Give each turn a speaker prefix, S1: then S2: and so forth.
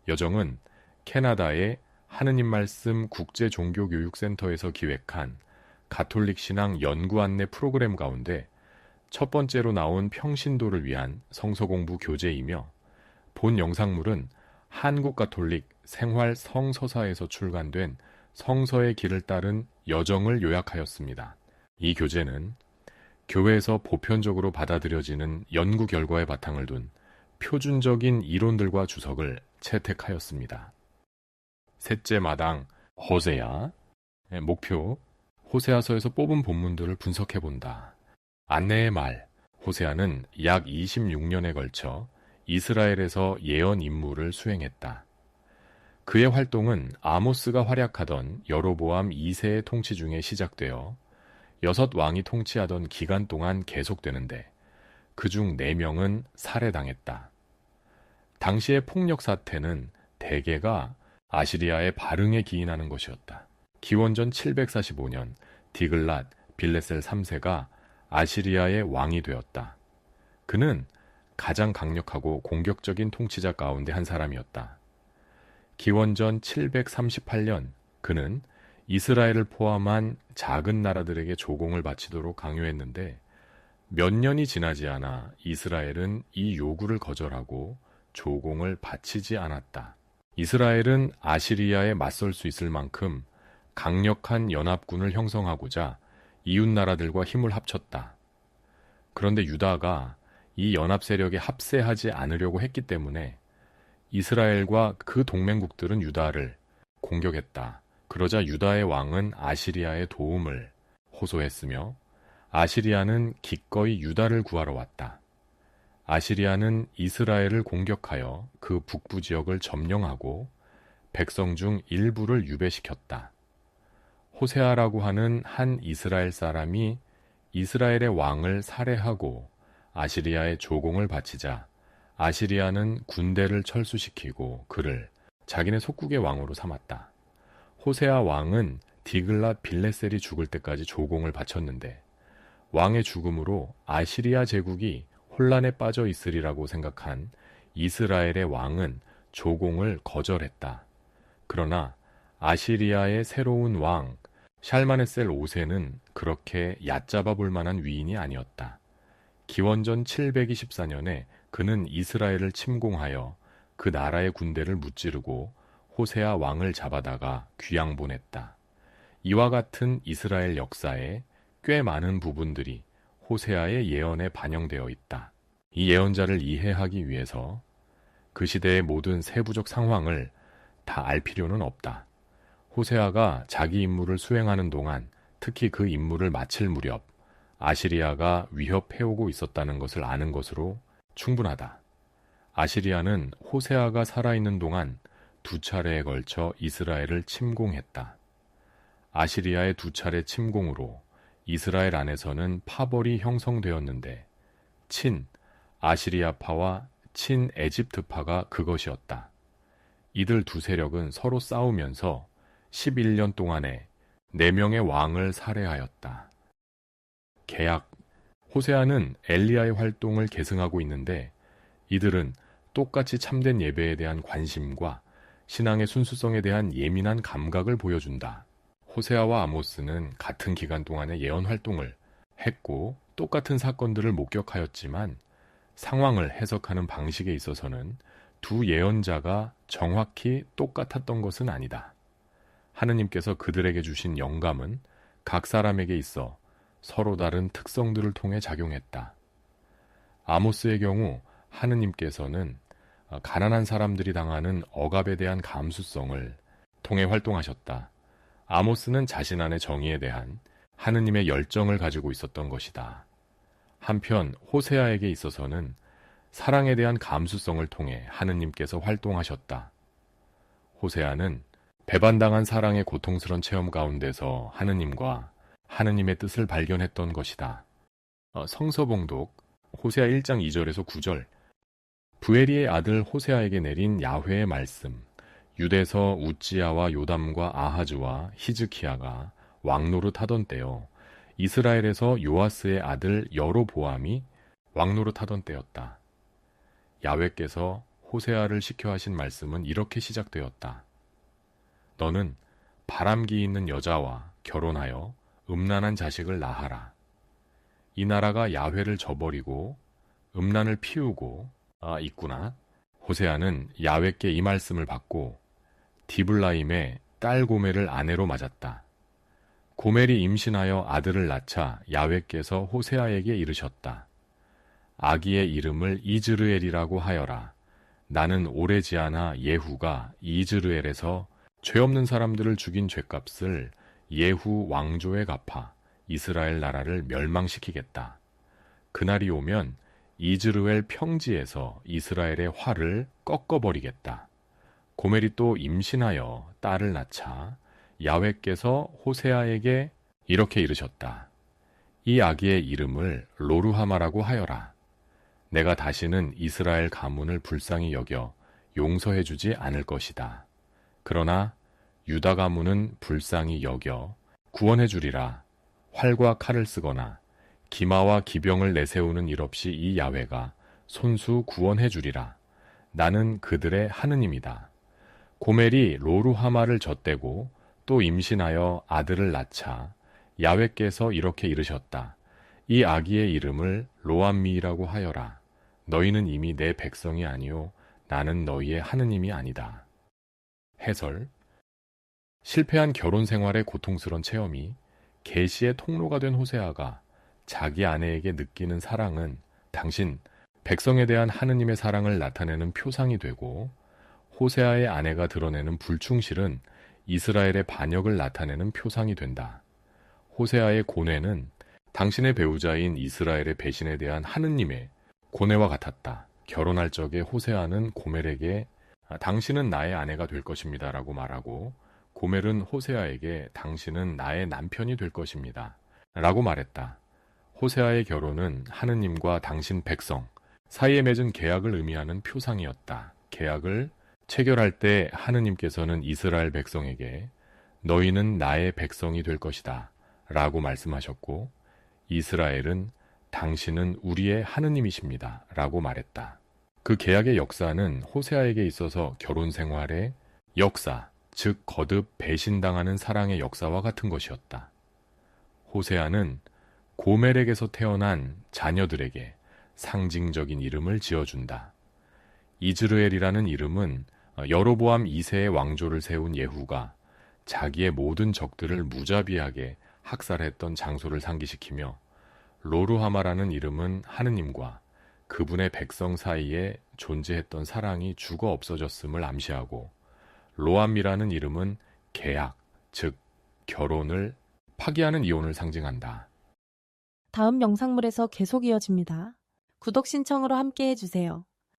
S1: 여정은 캐나다의 하느님 말씀 국제종교교육센터에서 기획한 가톨릭 신앙 연구 안내 프로그램 가운데 첫 번째로 나온 평신도를 위한 성서공부 교재이며, 본 영상물은 한국 가톨릭 생활 성서사에서 출간된 성서의 길을 따른 여정을 요약하였습니다. 이 교재는 교회에서 보편적으로 받아들여지는 연구 결과에 바탕을 둔 표준적인 이론들과 주석을 채택하였습니다. 셋째 마당 호세아. 목표: 호세아서에서 뽑은 본문들을 분석해본다. 안내의 말: 호세아는 약 26년에 걸쳐 이스라엘에서 예언 임무를 수행했다. 그의 활동은 아모스가 활약하던 여로보암 2세의 통치 중에 시작되어 6 왕이 통치하던 기간 동안 계속되는데, 그중 4명은 살해당했다. 당시의 폭력 사태는 대개가 아시리아의 발흥에 기인하는 것이었다. 기원전 745년 디글랏 빌레셀 3세가 아시리아의 왕이 되었다. 그는 가장 강력하고 공격적인 통치자 가운데 한 사람이었다. 기원전 738년 그는 이스라엘을 포함한 작은 나라들에게 조공을 바치도록 강요했는데, 몇 년이 지나지 않아 이스라엘은 이 요구를 거절하고 조공을 바치지 않았다. 이스라엘은 아시리아에 맞설 수 있을 만큼 강력한 연합군을 형성하고자 이웃 나라들과 힘을 합쳤다. 그런데 유다가 이 연합 세력에 합세하지 않으려고 했기 때문에 이스라엘과 그 동맹국들은 유다를 공격했다. 그러자 유다의 왕은 아시리아의 도움을 호소했으며, 아시리아는 기꺼이 유다를 구하러 왔다. 아시리아는 이스라엘을 공격하여 그 북부 지역을 점령하고 백성 중 일부를 유배시켰다. 호세아라고 하는 한 이스라엘 사람이 이스라엘의 왕을 살해하고 아시리아의 조공을 바치자 아시리아는 군대를 철수시키고 그를 자기네 속국의 왕으로 삼았다. 호세아 왕은 디글랏 빌레셀이 죽을 때까지 조공을 바쳤는데, 왕의 죽음으로 아시리아 제국이 혼란에 빠져 있으리라고 생각한 이스라엘의 왕은 조공을 거절했다. 그러나 아시리아의 새로운 왕 샬마네셀 5세는 그렇게 얕잡아 볼 만한 위인이 아니었다. 기원전 724년에 그는 이스라엘을 침공하여 그 나라의 군대를 무찌르고 호세아 왕을 잡아다가 귀양 보냈다. 이와 같은 이스라엘 역사에 꽤 많은 부분들이 호세아의 예언에 반영되어 있다. 이 예언자를 이해하기 위해서 그 시대의 모든 세부적 상황을 다 알 필요는 없다. 호세아가 자기 임무를 수행하는 동안, 특히 그 임무를 마칠 무렵 아시리아가 위협해오고 있었다는 것을 아는 것으로 충분하다. 아시리아는 호세아가 살아있는 동안 2차례에 걸쳐 이스라엘을 침공했다. 아시리아의 2차례 침공으로 이스라엘 안에서는 파벌이 형성되었는데, 친 아시리아파와 친 에집트파가 그것이었다. 이들 두 세력은 서로 싸우면서 11년 동안에 4명의 왕을 살해하였다. 계약. 호세아는 엘리야의 활동을 계승하고 있는데, 이들은 똑같이 참된 예배에 대한 관심과 신앙의 순수성에 대한 예민한 감각을 보여준다. 호세아와 아모스는 같은 기간 동안의 예언 활동을 했고 똑같은 사건들을 목격하였지만, 상황을 해석하는 방식에 있어서는 두 예언자가 정확히 똑같았던 것은 아니다. 하느님께서 그들에게 주신 영감은 각 사람에게 있어 서로 다른 특성들을 통해 작용했다. 아모스의 경우 하느님께서는 가난한 사람들이 당하는 억압에 대한 감수성을 통해 활동하셨다. 아모스는 자신 안의 정의에 대한 하느님의 열정을 가지고 있었던 것이다. 한편 호세아에게 있어서는 사랑에 대한 감수성을 통해 하느님께서 활동하셨다. 호세아는 배반당한 사랑의 고통스런 체험 가운데서 하느님과 하느님의 뜻을 발견했던 것이다. 성서봉독 호세아 1장 2절에서 9절. 부에리의 아들 호세아에게 내린 야훼의 말씀. 유대서 우찌야와 요담과 아하즈와 히즈키야가 왕노릇하던 때요, 이스라엘에서 요아스의 아들 여로보암이 왕노릇하던 때였다. 야훼께서 호세아를 시켜 하신 말씀은 이렇게 시작되었다. 너는 바람기 있는 여자와 결혼하여 음란한 자식을 낳아라. 이 나라가 야훼를 저버리고 음란을 피우고 있구나. 호세아는 야훼께 이 말씀을 받고 디블라임의 딸 고멜을 아내로 맞았다. 고멜이 임신하여 아들을 낳자 야훼께서 호세아에게 이르셨다. 아기의 이름을 이즈르엘이라고 하여라. 나는 오레지아나 예후가 이즈르엘에서 죄 없는 사람들을 죽인 죄값을 예후 왕조에 갚아 이스라엘 나라를 멸망시키겠다. 그날이 오면 이즈르엘 평지에서 이스라엘의 활을 꺾어버리겠다. 고멜이 또 임신하여 딸을 낳자 야훼께서 호세아에게 이렇게 이르셨다. 이 아기의 이름을 로루하마라고 하여라. 내가 다시는 이스라엘 가문을 불쌍히 여겨 용서해주지 않을 것이다. 그러나 유다 가문은 불쌍히 여겨 구원해주리라. 활과 칼을 쓰거나 기마와 기병을 내세우는 일 없이 이 야훼가 손수 구원해주리라. 나는 그들의 하느님이다. 고멜이 로루하마를 젖대고 또 임신하여 아들을 낳자 야훼께서 이렇게 이르셨다. 이 아기의 이름을 로암미라고 하여라. 너희는 이미 내 백성이 아니요 나는 너희의 하느님이 아니다. 해설. 실패한 결혼 생활의 고통스런 체험이 계시의 통로가 된 호세아가 자기 아내에게 느끼는 사랑은 당신 백성에 대한 하느님의 사랑을 나타내는 표상이 되고, 호세아의 아내가 드러내는 불충실은 이스라엘의 반역을 나타내는 표상이 된다. 호세아의 고뇌는 당신의 배우자인 이스라엘의 배신에 대한 하느님의 고뇌와 같았다. 결혼할 적에 호세아는 고멜에게 당신은 나의 아내가 될 것입니다 라고 말하고, 고멜은 호세아에게 당신은 나의 남편이 될 것입니다 라고 말했다. 호세아의 결혼은 하느님과 당신 백성 사이에 맺은 계약을 의미하는 표상이었다. 계약을 체결할 때 하느님께서는 이스라엘 백성에게 너희는 나의 백성이 될 것이다 라고 말씀하셨고, 이스라엘은 당신은 우리의 하느님이십니다 라고 말했다. 그 계약의 역사는 호세아에게 있어서 결혼 생활의 역사, 즉 거듭 배신당하는 사랑의 역사와 같은 것이었다. 호세아는 고멜에게서 태어난 자녀들에게 상징적인 이름을 지어준다. 이즈르엘이라는 이름은 여로보암 2세의 왕조를 세운 예후가 자기의 모든 적들을 무자비하게 학살했던 장소를 상기시키며, 로루하마라는 이름은 하느님과 그분의 백성 사이에 존재했던 사랑이 죽어 없어졌음을 암시하고, 로암이라는 이름은 계약, 즉 결혼을 파기하는 이혼을 상징한다.
S2: 다음 영상물에서 계속 이어집니다. 구독 신청으로 함께 해주세요.